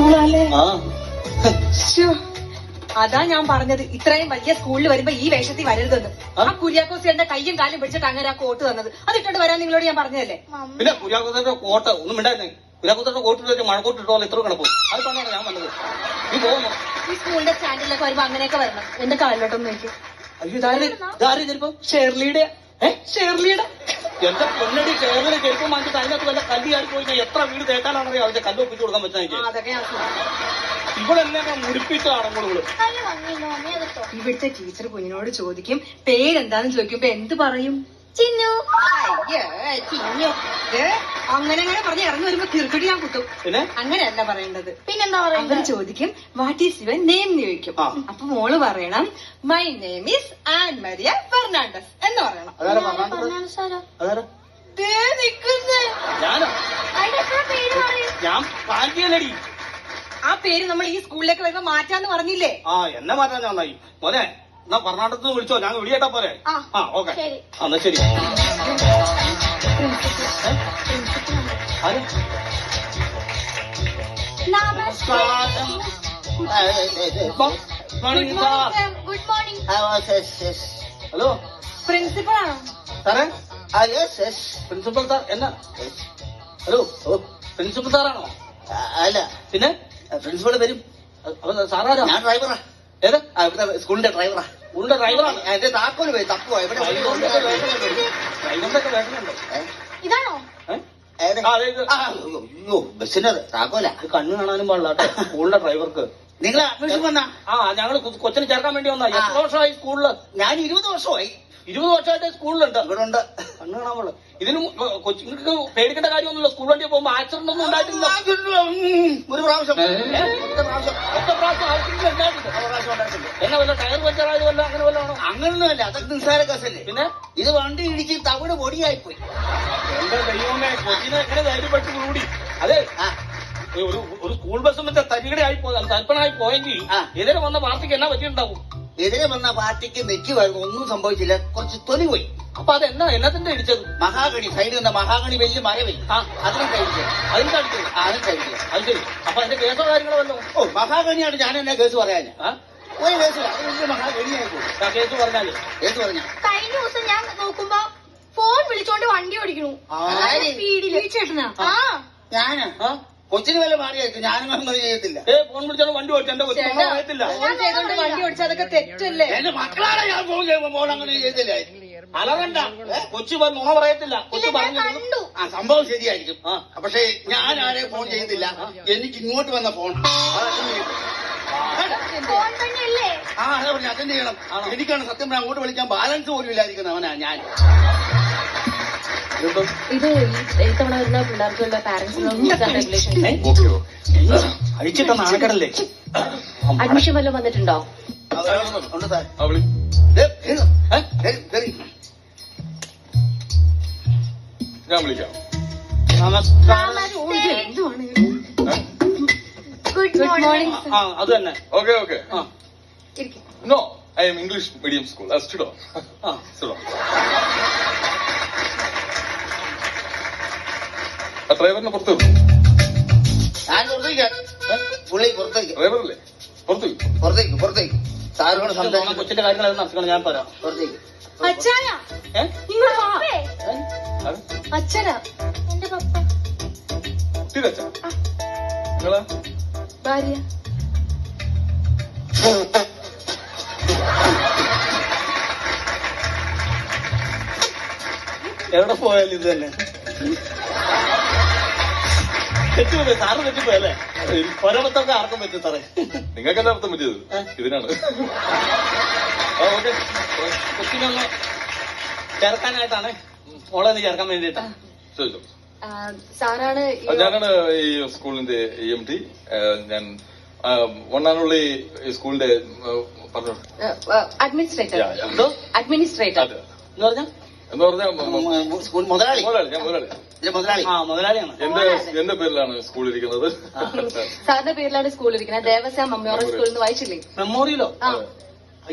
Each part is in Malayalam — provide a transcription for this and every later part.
സ്കൂളല്ലേ? ശ്ശോ, അതാ ഞാൻ പറഞ്ഞത് ഇത്രയും വലിയ സ്കൂളിൽ വരുമ്പോ ഈ വേഷത്തിൽ വരരുതെന്ന്. ആ കുര്യാക്കോസ് എന്റെ കയ്യും കാലും പിടിച്ചിട്ട് അങ്ങനെ ആ കോട്ട് തന്നത് അതിട്ടോണ്ട് വരാൻ നിങ്ങളോട് ഞാൻ പറഞ്ഞതല്ലേ. പിന്നെ കുര്യാക്കോസിന്റെ കോട്ട് ഒന്നും ഉണ്ടായിരുന്നേ. കുര്യാക്കോസിന്റെ കോട്ട് വെച്ച് മഴക്കോട്ട് ഇട്ടോ ഇത്ര കിടപ്പും അത് പറഞ്ഞാണ് ഞാൻ വന്നത്. നീ പോകുന്നു ഈ സ്കൂളിന്റെ സ്റ്റാൻഡിലൊക്കെ വരുമ്പോ അങ്ങനെയൊക്കെ വരണം. എന്റെ കാലിലോട്ടൊന്നും നോക്കി. അയ്യോ ഇതാരും ചിലപ്പോ ഷേർലിയുടെ ഷേർലിയുടെ എന്റെ പൊന്നടി കേരളത്തിൽ ചെരുപ്പം വാങ്ങിച്ചിട്ട് അതിനകത്ത് വല്ല കല്ലിയായി പോയി ഞാൻ എത്ര വീട് തേക്കാനാണെന്നറിയാം. അവരുടെ കല്ല് ഒപ്പിച്ചു കൊടുക്കാൻ പറ്റുന്ന എനിക്ക്. അതൊക്കെ ഞാൻ ഇവളെല്ലാം മുടിപ്പിച്ച അടങ്ങോളൂ. ഇവിടുത്തെ ടീച്ചർ കുഞ്ഞിനോട് ചോദിക്കും പേരെന്താന്ന് ചോദിക്കുമ്പോ എന്ത് പറയും? ചിന്നു. ചിന്നു. അങ്ങനെ പറഞ്ഞ് ഇറങ്ങി വരുമ്പോ കിറുക്കടി ഞാൻ കുത്തും. പിന്നെ അങ്ങനെയല്ല പറയേണ്ടത്. പിന്നെന്താ അവർ പറയുന്നത്? ചോദിക്കും വാട്ട് ഈസ് യുവർ നെയിം എന്ന് ചോദിക്കും. അപ്പൊ മോള് പറയണം my name is Ann Maria Fernandes എന്ന് പറയണം. ഞാനോ? ഞാൻ പാൻറ്റിയല്ലടി. ആ പേര് നമ്മൾ ഈ സ്കൂളിലേക്ക് വരുമ്പോ മാറ്റാന്ന് പറഞ്ഞില്ലേ? എന്നെ മാറ്റാൻ നന്നായി മോനെ. എന്നാ കർണാടകത്തിൽ വിളിച്ചോ, ഞാൻ വിളിയേട്ടാ പോരെ? ഓക്കെ എന്നാ ശരി. Good morning. ഹലോ പ്രിൻസിപ്പൾ ആണോ സാറേ? പ്രിൻസിപ്പൽ സാർ എന്നാ? ഹലോ പ്രിൻസിപ്പൽ സാറാണോ? അല്ല, പിന്നെ പ്രിൻസിപ്പൾ വരും. സാറാരോ? ഞാൻ ഡ്രൈവറാ. ഏത്? ഇവിടുത്തെ സ്കൂളിന്റെ ഡ്രൈവറാ. സ്കൂളിന്റെ ഡ്രൈവറാണ്. എന്റെ താക്കോല് പോയി തപ്പുവാ. ഡ്രൈവറിന്റെ ഒക്കെ വേഷമുണ്ട്. ഇതാണോ? അയ്യോ, ബസ്സിന്റെ താക്കോല. കണ്ണ് കാണാനും പാടില്ല കേട്ടോ സ്കൂളിന്റെ ഡ്രൈവർക്ക്. നിങ്ങൾ അഡ്മിഷൻ വന്നാ? ഞങ്ങള് കൊച്ചിനെ ചേർക്കാൻ വേണ്ടി വന്നാ. എത്ര വർഷമായി സ്കൂളില്? ഞാൻ 20 വർഷമായി. 20 വർഷമായിട്ട് സ്കൂളിലുണ്ട്. ഇവിടെ ഉണ്ട്. കണ്ണ് കാണാൻ പാടില്ല. ഇതിനും കൊച്ചുങ്ങൾക്ക് പേടിക്കേണ്ട കാര്യമൊന്നുമില്ല. സ്കൂൾ വണ്ടിയിൽ പോകുമ്പോ ആക്സിഡന്റ് ഒന്നും ഉണ്ടായിട്ടില്ല. ഒരു പ്രാവശ്യം ഒറ്റ പ്രാവശ്യം ആക്സിഡന്റ് ഉണ്ടായിട്ടില്ല. എന്നാ വല്ല ടയർ പഞ്ചറായത് വല്ല അങ്ങനെ വല്ല ആണോ? അങ്ങനൊന്നുമല്ല, അതൊക്കെ നിസ്സാര കേസല്ലേ. പിന്നെ ഇത് വണ്ടി ഇടിച്ച് തവിട് പൊടിയായി പോയി. എന്റെ ദൈവമേ, കൊച്ചിനെ എങ്ങനെ ധൈര്യപ്പെട്ട് കൂടി. അതെ ഒരു സ്കൂൾ ബസ് മറ്റേ തരികടയായി പോയി തൽപ്പനായി പോയെങ്കിൽ എതിരെ വന്ന പാർട്ടിക്ക് എന്നാ പറ്റിയിട്ടുണ്ടാവും? എതിരെ വന്ന പാർട്ടിക്ക് നെറ്റുമായിരുന്നു, ഒന്നും സംഭവിച്ചില്ല. കുറച്ച് തൊലി പോയി. അപ്പൊ അതെന്നാ എല്ലാത്തിന്റെ ഇടിച്ചത്? മഹാഗണി സൈഡിൽ നിന്ന് മഹാഗണി വലിയ മരവേ അതിനും കഴിച്ചു. അതിന് കടിച്ചത്? അതും കഴിച്ചു. അത് ശരി. അപ്പൊ അതിന്റെ കേസോ കാര്യങ്ങളോ വല്ലോ? മഹാഗണിയാണ്. ഞാൻ എന്നെ കേസ് പറയാൻ ഒരു കേസില്ല. അത് വലിയ മഹാഗണിയായി പോയി. കേസ് പറഞ്ഞാല് കേസ് പറഞ്ഞ കഴിഞ്ഞ ദിവസം ഞാൻ നോക്കുമ്പോ ഫോൺ വിളിച്ചോണ്ട് വണ്ടി ഓടിക്കണു സ്പീഡില്. ചേട്ടനാ? ഞാന് കൊച്ചിന് വില മാറിയായിരിക്കും. ഞാനും അങ്ങനെ ചെയ്യത്തില്ല. ഫോൺ വിളിച്ചാൽ വണ്ടി ഓടിച്ചു. എന്റെ കൊച്ചിനെ അറിയത്തില്ല. ഫോൺ ചെയ്തോണ്ട് വണ്ടി ഓടിച്ചാൽ അതൊക്കെ തെറ്റല്ലേ? എന്റെ മക്കളാണ് ഞാൻ ഫോൺ ചെയ്യുമ്പോ ഫോൺ അങ്ങനെ ചെയ്യത്തില്ല. അലറണ്ട. കൊച്ചു നുണ പറയത്തില്ല. കൊച്ചു പറഞ്ഞു കണ്ടു. സംഭവം ശരിയായിരിക്കും. പക്ഷെ ഞാൻ ആരെയും ഫോൺ ചെയ്തില്ല. എനിക്ക് ഇങ്ങോട്ട് വന്ന ഫോൺ ഫോൺ തന്നെയല്ലേ? അതെ പറഞ്ഞു അറ്റൻഡ് ചെയ്യണം. എനിക്കാണ് സത്യം പറഞ്ഞാൽ അങ്ങോട്ട് വിളിക്കാൻ ബാലൻസ് പോലും ഇല്ലായിരിക്കുന്ന അവനാ ഞാൻ. ഇത് ഇത്തവണ വരുന്ന പിള്ളേർക്കുള്ള പാരന്റ്സിന് അഴിച്ചിട്ട നാണക്കടല്ലേ? അഡ്മിഷൻ വല്ലതും വന്നിട്ടുണ്ടോ? ഉണ്ട് സാർ. ഞാൻ വിളിക്കാം. Good morning. അത് തന്നെ. Okay okay. No, I am English medium school. സ്റ്റുഡോ സ്റ്റുഡോ. ആ ഡ്രൈവറിനെ പുറത്തു വിടും. ഞാൻ പുറത്തേക്ക് പുള്ളി പുറത്തേക്ക് ഡ്രൈവറല്ലേ? പുറത്തേക്ക് പുറത്തേക്ക് പുറത്തേക്ക് സാറിനോട് സംസാരിക്കും. കൊച്ചിന്റെ കാര്യങ്ങൾ നടത്തിക്കണം. ഞാൻ പറയാം. പുറത്തേക്ക് അച്ഛനാ ഇങ്ങോട്ട് വാ. അച്ഛനാ എന്റെ പപ്പ. കുട്ടിയിലച്ച നിങ്ങളാ ഭാര്യ. എവിടെ പോയാലും ഇത് തന്നെ തെറ്റുപോയി. സാറ് തെറ്റിപ്പോയല്ലേ? ഒരബത്തൊക്കെ ആർക്കും പറ്റും സാറേ. നിങ്ങൾക്കല്ല അർത്ഥം പറ്റിയത് ഇതിനാണ്. ഓക്കെ. കൊച്ചിനൊന്ന് ചേർക്കാനായിട്ടാണ്. മോളെ ഒന്ന് ചേർക്കാൻ വേണ്ടിട്ടാ. ചോദിച്ചോ. സാറാണ് ഞാനാണ് ഈ സ്കൂളിന്റെ EMT. ഞാൻ ഒന്നാനുള്ള ഈ സ്കൂളിന്റെ പറഞ്ഞു അഡ്മിനിസ്ട്രേറ്റർ. എന്തോ അഡ്മിനിസ്ട്രേറ്റർ എന്ന് പറഞ്ഞാ എന്ന് പറഞ്ഞാൽ സ്കൂൾ മുതലാളി. ഞാൻ മുതലാളി. മുതലാളി. മുതലാളിയാണ്. എന്റെ പേരിലാണ് സ്കൂൾ ഇരിക്കുന്നത്. സാറിന്റെ പേരിലാണ് സ്കൂൾ ഇരിക്കുന്നത്. ദേവസ്വം മെമ്മോറിയൽ സ്കൂളിൽ നിന്ന് വായിച്ചില്ലേ? മെമ്മോറിയലോ? അയ്യോ,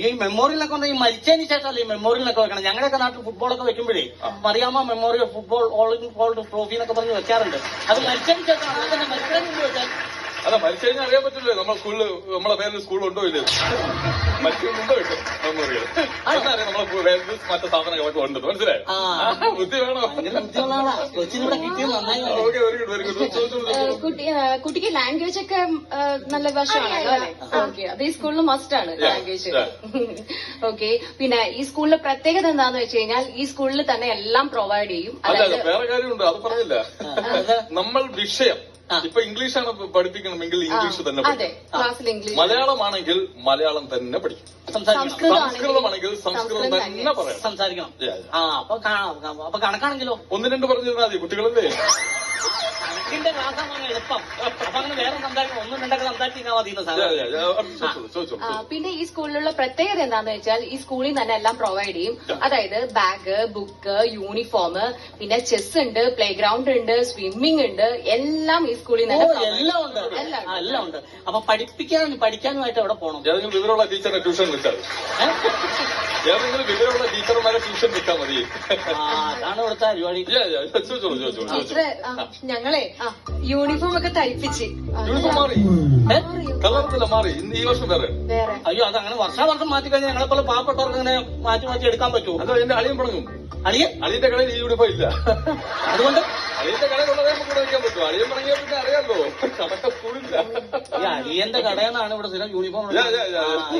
ഈ മെമ്മോറിയലൊക്കെ വന്നാൽ ഈ മരിച്ചതിന് ശേഷമല്ലേ ഈ മെമ്മോറിയലൊക്കെ വെക്കണം. ഞങ്ങളുടെയൊക്കെ നാട്ടിൽ ഫുട്ബോളൊക്കെ വെക്കുമ്പോഴേ Mariamma memorial football all India trophy എന്നൊക്കെ പറഞ്ഞ് വെക്കാറുണ്ട്. അത് മരിച്ചതിന് ശേഷം അതുപോലെ തന്നെ മരിച്ചതിന് മുമ്പ് വെച്ചാൽ അല്ല മരിച്ചു കഴിഞ്ഞാൽ അറിയാൻ പറ്റില്ലേ നമ്മളെ സ്കൂളിൽ നമ്മളെ പേരിൽ സ്കൂളുണ്ടോ ഇല്ലയോ? മരിച്ചു മുമ്പ് കിട്ടും മെമ്മോറിയൽ. അതറിയാം നമ്മളെ പേരിൽ മറ്റു സാധനങ്ങളൊക്കെ ഉണ്ട്. മനസ്സിലായോ? ബുദ്ധി വേണോ? കൊച്ചിനൂടെ കിട്ടിയത് നന്നായി. Okay, very good very good. കുട്ടിക്ക് ലാംഗ്വേജ് ഒക്കെ നല്ല വശമാണല്ലോ അല്ലെ? ഓക്കെ, അത് ഈ സ്കൂളിൽ മസ്റ്റ് ആണ് ലാംഗ്വേജ്. ഓക്കെ, പിന്നെ ഈ സ്കൂളിലെ പ്രത്യേകത എന്താന്ന് വെച്ച് കഴിഞ്ഞാൽ ഈ സ്കൂളിൽ തന്നെ എല്ലാം പ്രൊവൈഡ് ചെയ്യും. അല്ല വേറെ കാര്യമുണ്ട്, അത് പറഞ്ഞില്ല. നമ്മൾ വിഷയം ഇപ്പൊ ഇംഗ്ലീഷാണ് പഠിപ്പിക്കണമെങ്കിൽ ഇംഗ്ലീഷ് തന്നെ അതെ, ക്ലാസ്സിൽ ഇംഗ്ലീഷ്. മലയാളമാണെങ്കിൽ മലയാളം തന്നെ പഠിക്കും. സംസ്കൃതമാണെങ്കിൽ സംസ്കൃതം തന്നെ പറയാം, സംസാരിക്കണം. അപ്പൊ കണക്കാണെങ്കിലോ? ഒന്ന് രണ്ട് പറഞ്ഞിരുന്നാൽ മതി, കുട്ടികളല്ലേ. കണക്കിന്റെ ക്ലാസ്സാണ് എളുപ്പം. അപ്പൊ അങ്ങനെ വേറെ സംസാരിക്കണം, ഒന്നും രണ്ടൊക്കെ സംസാരിച്ചാൽ മതി. ചോദിച്ചോ. പിന്നെ ഈ സ്കൂളിലുള്ള പ്രത്യേകത എന്താന്ന് വെച്ചാൽ ഈ സ്കൂളിൽ തന്നെ എല്ലാം പ്രൊവൈഡ് ചെയ്യും. അതായത് ബാഗ്, ബുക്ക്, യൂണിഫോം, പിന്നെ ചെസ് ഉണ്ട്, പ്ലേ ഗ്രൗണ്ട് ഉണ്ട്, സ്വിമ്മിംഗ് ഉണ്ട്, എല്ലാം ഈ സ്കൂളിൽ തന്നെ എല്ലാം ഉണ്ട്. എല്ലാം ഉണ്ട്. അപ്പൊ പഠിക്കാനുമായിട്ട് എവിടെ പോകണം? ഏതെങ്കിലും വിവരമുള്ള ടീച്ചറെ ട്യൂഷൻ വിട്ടാൽ ഏതെങ്കിലും വിവരമുള്ള ടീച്ചർമാരെ ട്യൂഷൻ വിട്ടാൽ മതി. അതാണ് ഇവിടുത്തെ പരിപാടി. ചോദിച്ചോളൂ. ടീച്ചറെ ഞങ്ങളെ യൂണിഫോം ഒക്കെ തയ്പ്പിച്ച് യൂണിഫോം മാറി, കളറില്ല മാറി. ഇന്ന് ഈ വർഷം വേറെ. വേറെ. അയ്യോ, അതങ്ങനെ വർഷം മാറ്റി കഴിഞ്ഞാൽ ഞങ്ങളെ പോലെ പാവപ്പെട്ടവർക്ക് ഇങ്ങനെ മാറ്റി എടുക്കാൻ പറ്റുമോ? അതോ എന്റെ അളിയൻ പണങ്ങും. അളിയന്റെ കടയിൽ ഈ യൂണിഫോം ഇല്ല. അതുകൊണ്ട് അളിയന്റെ കടയിലുള്ളതേ നമുക്ക് വയ്ക്കാൻ പറ്റും. അളിയൻ പണങ്ങിയാൽ പിന്നെ അറിയാമല്ലോ, കടക്ക സ്കൂളില്ല. ഈ അരിയന്റെ കടയെന്നാണ് ഇവിടെ സ്ഥിരം യൂണിഫോം.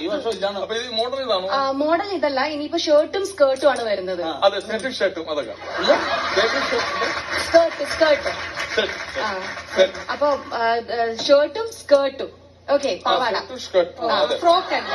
ഈ വർഷം ഇല്ലാന്ന്. അപ്പൊ ഇത് മോഡൽ ഇതാണോ? മോഡൽ ഇതല്ല, ഇനിയിപ്പോ ഷർട്ടും സ്കേർട്ടും ആണ് വരുന്നത്. അതെ, സെറ്റും ഷർട്ടും അതൊക്കെ. സ്കേർട്ട്. അപ്പൊ ഷർട്ടും സ്കേർട്ടും. ഓക്കെ, പാവാട. ഷർട്ടും ഫ്രോക്ക് അല്ല.